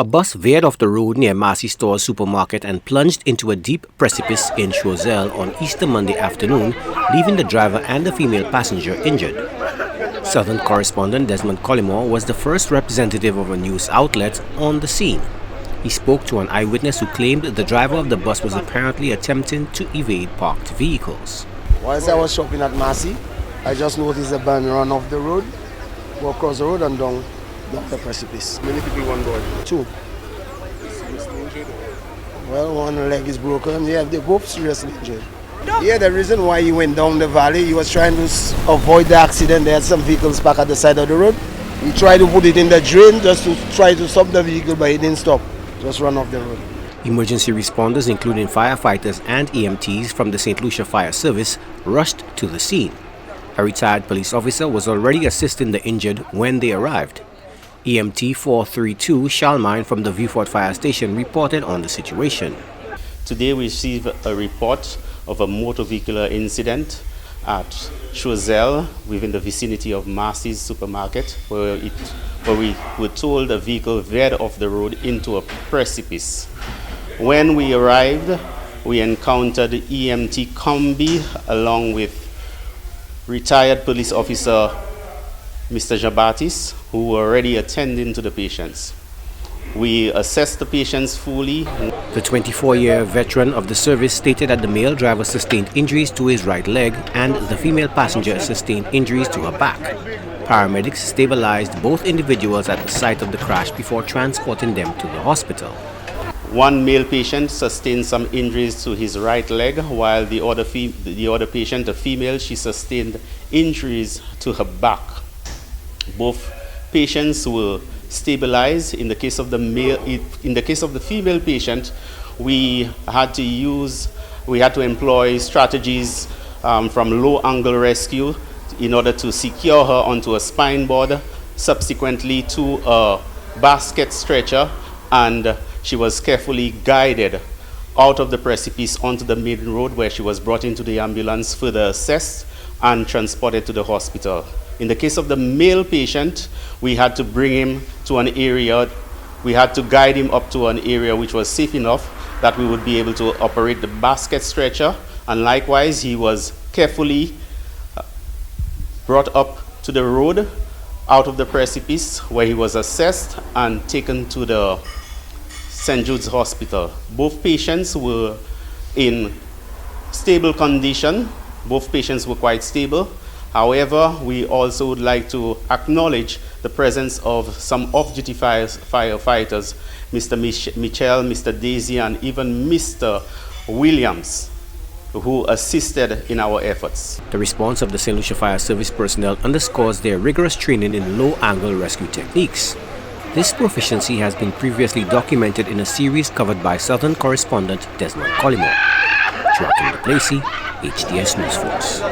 A bus veered off the road near Massey Store's supermarket and plunged into a deep precipice in Choiseul on Easter Monday afternoon, leaving the driver and the female passenger injured. Southern correspondent Desmond Collymore was the first representative of a news outlet on the scene. He spoke to an eyewitness who claimed the driver of the bus was apparently attempting to evade parked vehicles. Whilst I was shopping at Massey, I just noticed a van run off the road, go across the road and down the precipice. Many people on board? 2. Well, one leg is broken. Yeah, they're both seriously injured. Yeah, the reason why he went down the valley, he was trying to avoid the accident. There had some vehicles parked at the side of the road. He tried to put it in the drain just to try to stop the vehicle, but he didn't stop. Just run off the road. Emergency responders, including firefighters and EMTs from the St. Lucia Fire Service, rushed to the scene. A retired police officer was already assisting the injured when they arrived. EMT 432 Charlemagne from the Viewfort Fire Station reported on the situation. Today we received a report of a motor vehicular incident at Choiseul within the vicinity of Massey's supermarket, where we were told a vehicle veered off the road into a precipice. When we arrived, we encountered EMT Combi along with retired police officer Mr. Jabatis, who were already attending to the patients. We assessed the patients fully. The 24-year veteran of the service stated that the male driver sustained injuries to his right leg and the female passenger sustained injuries to her back. Paramedics stabilized both individuals at the site of the crash before transporting them to the hospital. One male patient sustained some injuries to his right leg, while the other patient, a female, she sustained injuries to her back. Both patients were stabilized. In the case of the female patient, we had to employ strategies from low-angle rescue in order to secure her onto a spine board, subsequently to a basket stretcher, and she was carefully guided out of the precipice onto the main road, where she was brought into the ambulance, further assessed and transported to the hospital. In the case of the male patient, we had to bring him to an area, we had to guide him up to an area which was safe enough that we would be able to operate the basket stretcher, and likewise he was carefully brought up to the road out of the precipice, where he was assessed and taken to the St. Jude's Hospital. Both patients were in stable condition. Both patients were quite stable. However, we also would like to acknowledge the presence of some off-duty firefighters, Mr. Michel, Mr. Daisy, and even Mr. Williams, who assisted in our efforts. The response of the St. Lucia Fire Service personnel underscores their rigorous training in low-angle rescue techniques. This proficiency has been previously documented in a series covered by Southern correspondent Desmond Collymore. Joaquin DePlacy, HDS News Force.